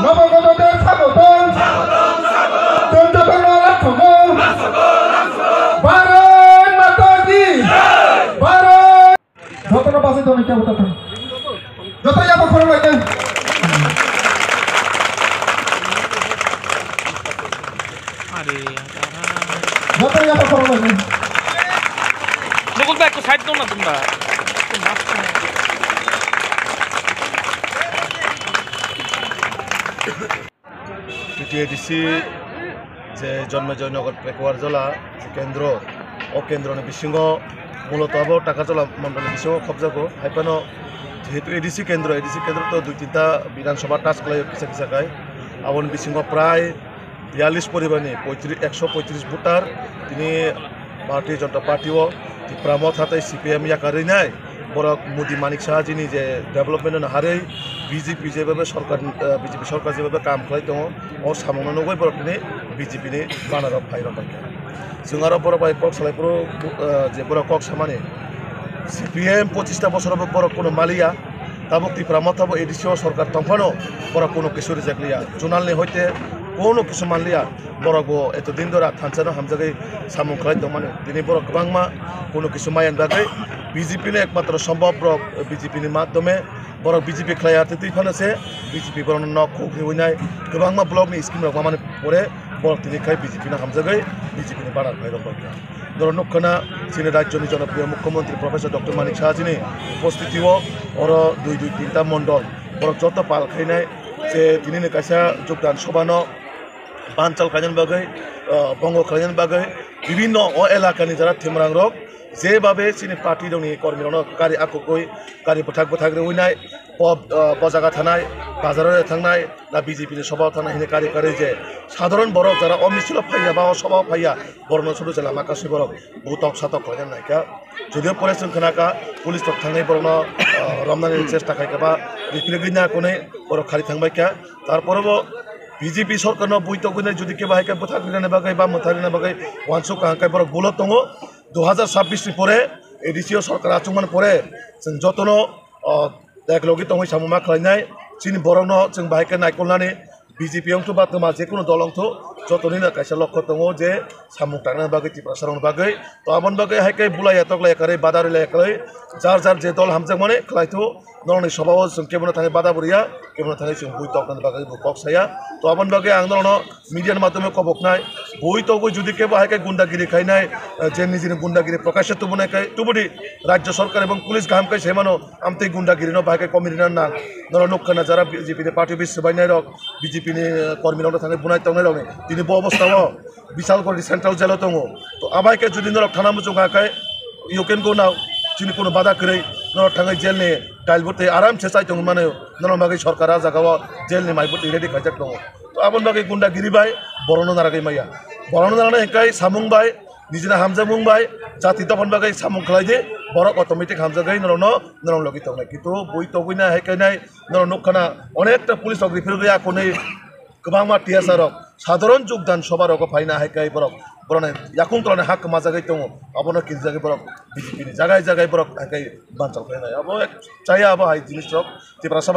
নবগতদের স্বাগতম চন্দ্রকোনা লাক্ষগো ভারত মাতা কি ভারত যতটা পাশে তো নিতে হতো যতই আবার খরচ হইতে যতই আবার খরচ হইতে লোকল ব্যাগ তো সাইড দাও না তোমরা টিটিএডিসি যে জন্মজয়নগর পেকুয়ার জেলা যে কেন্দ্র ও কেন্দ্র বিশৃঙ্গ মূলত আবো টাকাতলা মন্ডল বিশৃঙ্গ কবজাগো হাইপানো যেহেতু এডিসি কেন্দ্র তো 2-3টা বিধানসভা টাচ খাই কিসা কিসা খাই আবন বিশৃঙ্গ প্রায় 42 পরিবারনি 135 ভোটার তিনি ভারতীয় জনতা পার্টিও প্রামত হাতে সিপিএম ইয়াকারি নাই বড় মোদী মানিক সাহাজিনি যে ডেভেলপমেন্ট হারে বিজেপি যেভাবে বিজেপি সরকার যেভাবে কাম খাই দङ ও সামনে নগৈ বড় তিনি বিজেপি नि बानाराव फाइराव बायका जों आरो बर' बाय कक सालायफोर जे बर' कक सामाने सिपिएम 25টা বছরব বড় কোনো মালিয়া তাবক ত্রিপুরা তাবো এডিসিও সরকার তংফানো বড় কোনো কিছু রিজাকলিয়া জোনালনি হইতে কোনো কিছু মানলিয়া বড়গো এতদিন ধরে থানসানো হামজাগৈ সামুং খাই দङ মানে দিनै বড় गोबांमा কোনো কিছু মায়ান বাগৈ বিজেপি ने একমাত্র সম্ভব বিজেপি नि মাধ্যমে বড় বিজেপি খাইয়াতে তুইফানাছে বিজেপি বড় ন খুখি হইনাय गोबांमा ब्लकनि स्किम रक माने परे बड़ तिनिखाय बिजेपि हामजागै बिजेपि बारा भाइरल बायका दर नखना जोंनि राज्यनि जनप्रिय मुख्यमंत्री प्रफेसर डॉक्टर मानिक साहाजिनि उपस्थितियाव और 2-3टा मंडल बड़ जत पाल खायनाय जे दिनैनि कायसा योगदान सभानो बानचाल खायनायनि बागै बंग खायनायनि बागै विभिन्न अ एलाकानि जारा थिमरां रक जेभाबे जोंनि पार्टी दंनि कर्मीरावनो गारि आखुखै गारि बथाग रहुइनाय बजागा थानाय बाजाराव थांनाय ना बिजेपि नि सभायाव थानाय हिने गारि जे साधारण बरक जारा अमिसल फाइया बा सभायाव फाइया बरनो सुरु जेला माखासे बरक बुतक सातक खायनाय नायका जुदिও परे जों खोनाका पुलिस तक थांनाय बरनो रमनानि चेष्टा खायका रिफिले गैना कोनै बर खारि थांबायका तारपरबो बिजेपि सरकारनो बुइतगुनै जुदि के बाहायका बुथागरिनाय बागै बा मुथारिनाय बागै वानसु कांकाय बरक बुलत दङ 2026 नि परे एडिसिओ सरकार आचुमान परे जों जतनो एकलगे दङ सामुमा खालायनाय जोंनि बरनो जों बाहायका नायखलनानै बिजेपि अंथ बातमा जेकुनु दल अंथ जतनिनो कायसा लक्ष्य दङ जे सामुं टांनाय बागै टिप्रासारनि बागै तो आबन बागै हायकाय बुलाया तकलाया करे बादारिलाया करे जार जे दल हामजाक माने खालायथु नरनि सभायाव जों केबनो थाङै बादाबरिया केबनो थाङै जों बुइ तकनि बागै बुकक साया तो आबन बागै आं नरनो मिडियानि माध्यमे कबकनाय बुइ तगै जुदि केबो हायकाय गुन्डागिरि खायनाय जे निजिनि गुन्डागिरि प्रकाश तुबनायखाय तुबुदि राज्य सरकार एवं पुलिस गाहामखाय सेमानो आमते गुन्डागिरिनो बाहायकाय कमिटिना ना नर नखना जारा बिजेपि नि पार्टी बिस बायनाय रक बिजेपि नि कर्मीरावनो थाङै बुनाय तंनाय रक दिनै ब अबस्थायाव बिशालगढ़ सेंट्रल जेल दङ तो आबायके जुदि नरक थाना मुजुगाखाय यू कैन गो नाउ जोंनि कोनो बादा करै नरक थाङै जेलनि टाइलबोते आरामसे चाइदों माने नरक बागै सरकारा जागाव जेलनि माइबोते रेडि खायजाक दङ तो आबन बागै गुन्डागिरि बाय बरनो नारागै माया बरनो नारानाय हेकाय सामुं बाय निजिना हामजा मुंबाय जाति दफन बागै सामुं खालायदे बरक अटोमेटिक हामजागै नरक लगि तंनाय किन्तु बुइ तगैना हेकायनाय नरक नखना अनेकटा पुलिस अग्रिफोर गैया कोनै गोबांमा टियासारक साधारण योगदान सभारक फायना हायकाय बरक बरने याकुं तलने हाक माजागै दङ अबनो किजागै बरक बिजेपि नि जागाय बरक हायकाय बानचाल खायनाय अब चाया अब हाय जिनिस रक तिप्रासा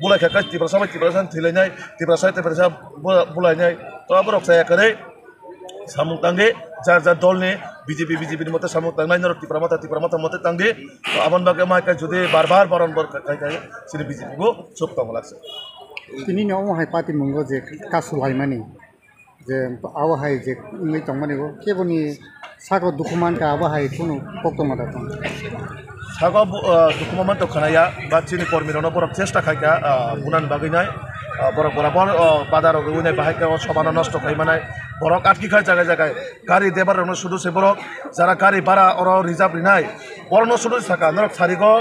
बुलाय खायकाय तिप्रासा थैलायनाय तिप्रासा बुलायनाय तो बरक चाया करे सामुं तांगे जार दलनि बिजेपि नि मते सामुं तांनाय नरक तिप्रामाता मते तांगे तो आबन बागै मायकाय जुदि बार बारम्बार खायकाय सिनि बिजेपि को सब तंगलासै তিনি নহাই পাতি মঙ্গ যে কাসুলাইমানি যে আবহাই যে मै तंमानिगो केबोनि सागो दुखुमानका आबहाय कुनु पक्तमादा दं सागो दुखुमान तो खानाया बाचिनि कर्मीरावनो बरक चेष्टा खायका बुनान बागैनाय बरक बराबर बादार गैनाय बाहायका सबानो नष्ट खायमानाय बरक आटकी खाय जागाय गारि देबारनो सुदु से बरक जारा गारि भाड़ा और रिजार्भ रिनाय बरनो सुदु साका नरक सारिगो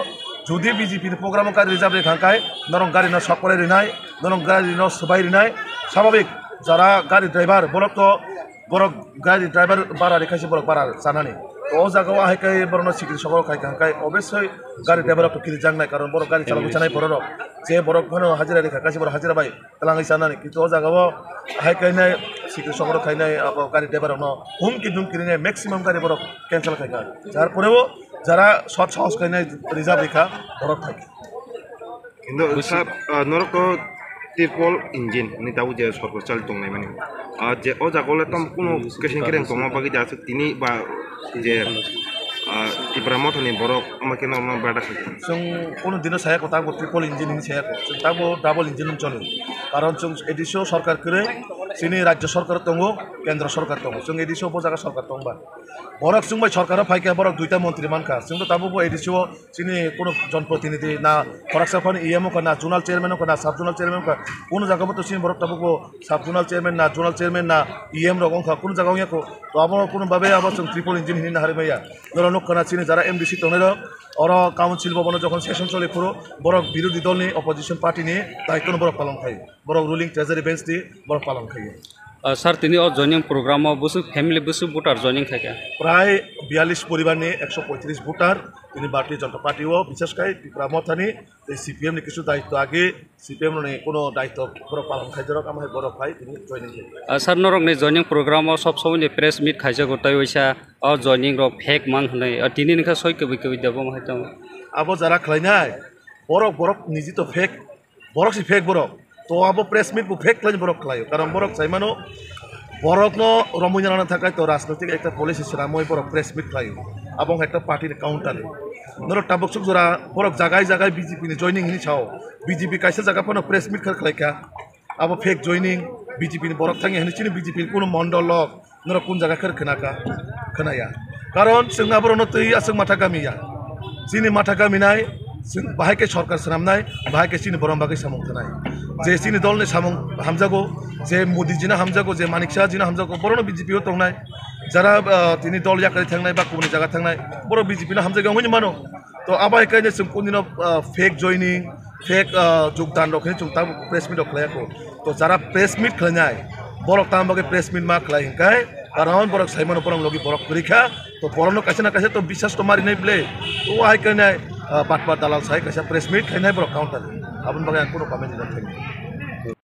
जुदि बिजेपि प्रग्राम गारि रिजार्भ रेखांखाय नरक गारि न सकरे रिनाय नरक गारि न सबाय रिनाय स्वाभाविक जारा गारि ड्राइभार बरक गारि ड्राइभार बारा रेखायसे बरक बारा जानानै तो जागाव हायकाय बरनो सिक्रि सकरो खायखांखाय अबश्य गारि ड्राइभार तो किरि जांनाय कारण बरक गारि चालक जानाय बरक जे बरक फानो हाजिरा रेखायसे बरक हाजिरा बाय तलाङै जानानै किन्तु जागाव हायकायनाय सिक्रि सकरो खायनाय अब गारि ड्राइभार न हुमकि दुमकिरिनाय मैक्सिमाम गारि बरक कैंसेल खायका जार परेबो যারা সৎ সাহস খাইনায় রিজার্ভ রেখা বরফ থাকে কিন্তু নরক tirpol engine ni tahu je sorko chal tong nai mani je o jagole tam kuno kesen kereng tong ma bagi jase tini ba je tipramot ni borok amake na ma bada khaki जों কোনো দিনও সায়া কথা triple engine হিন সায়া जों তাবো double engine চলে কারণ जों এডিসিও সরকার করে সিনি রাজ্য সরকার দङ কেন্দ্র সরকার দङ जों এডিসিও বজাगा সরকার দংবা বরক जों বাই সরকার ফাইকা বরক দুইটা মন্ত্রী মানকা जों তো তাবো এডিসিও সিনি কোনো জনপ্রতিনিধি না ফরাকসাফান ইএমও কা না জোনাল চেয়ারম্যান কা না সাব জোনাল চেয়ারম্যান কা কোনো জায়গা তো সিনি বরক তাবো সাব জোনাল চেয়ারম্যান না জোনাল চেয়ারম্যান না ইএম রকম কা কোনো জায়গা ইয়াকো তো আবার কোনো ভাবে আবার जों ট্রিপল ইঞ্জিন হিন না হারে মাইয়া নরন কানা সিনি যারা এমডিসি তনের और काउंसिल भवन जो सेशन चले पुरो बरक विरोधी दल नहीं अपोजिशन पार्टी नहीं दायित्व बरक पालन खाई बरक रुलिंग ट्रेजरी बेंच दी बरक पालन खाई सर तीन joining program Basu family Basu भोटार जॉइनिंग থাকে प्राय 42 परिवार ने 135 भोटार তিনি भारतीय जनता पार्टी विशेषकर ত্রিপুরা सीपीएम ने किस दायित्व आगे सीपीएम ने कोनो दायित्व बरक पालन खाई जरक आम बरक भाई তিনি जॉइनिंग सर नरक ने जॉइनिंग प्रोग्राम सब समय प्रेस मीट खाइजा गताय वैसा जॉइनिंग रो फेक मान हनै तिनि निखा सय कबि कबि देबो माहित अब जरा खलायनाय बरक बरक निजी तो फेक बरक से फेक बरक तो अब प्रेस मीट फेक खलाय बरक खलायो कारण बरक साइमानो बरक न रमुजाना थाकाय तो राजनैतिक एक पॉलिसी सिरामय बरक प्रेस मीट खलायो अब एक पार्टी काउंटार नर टाबक सुक जरा बरक जागाय जागाय बीजेपी ने जॉइनिंग हिनी छाव बीजेपी काइसे जागा पनो प्रेस मीट खलायका अब फेक जॉइनिंग बीजेपी ने बरक थांगे हिनी चिनि बीजेपी कोनो मंडल नर कोन जागा खनाका खनाया कारण जोंना बरनो तै आसों माथा गामिया चिनि माथा गामिनाय जों बाहायके सरकार सामनाय बाहायके चिनि बरम बागै सामं थानाय जे चिनि दलनि सामं हामजागो जे मोदी जिना हामजागो जे मानिक शाह जिना हामजागो बरनो बीजेपी हो तंनाय जरा तिनि दल याकारि थांनाय बा गुबुन जागा थांनाय बर बीजेपी ना हामजागो होनि मानो तो आबाय कायने जों कोनदिनो फेक जॉइनिंग फेक योगदान रखनि जों ता प्रेस मीट खलायाखो तो जरा प्रेस मीट खलायनाय बरक ताम बागै प्रेस मीट मा खलाय हिंकाय कारण बरक साइमन परम लगी बरक परीक्षा तो बरनो कैसे ना कैसे तो विश्वास तो मारी नहीं प्ले तो आई कहना बाटपाट दालाल साई कैसे प्रेस मीट कहना बरक काउंटर अपन बगैर कोनो कमेंट नहीं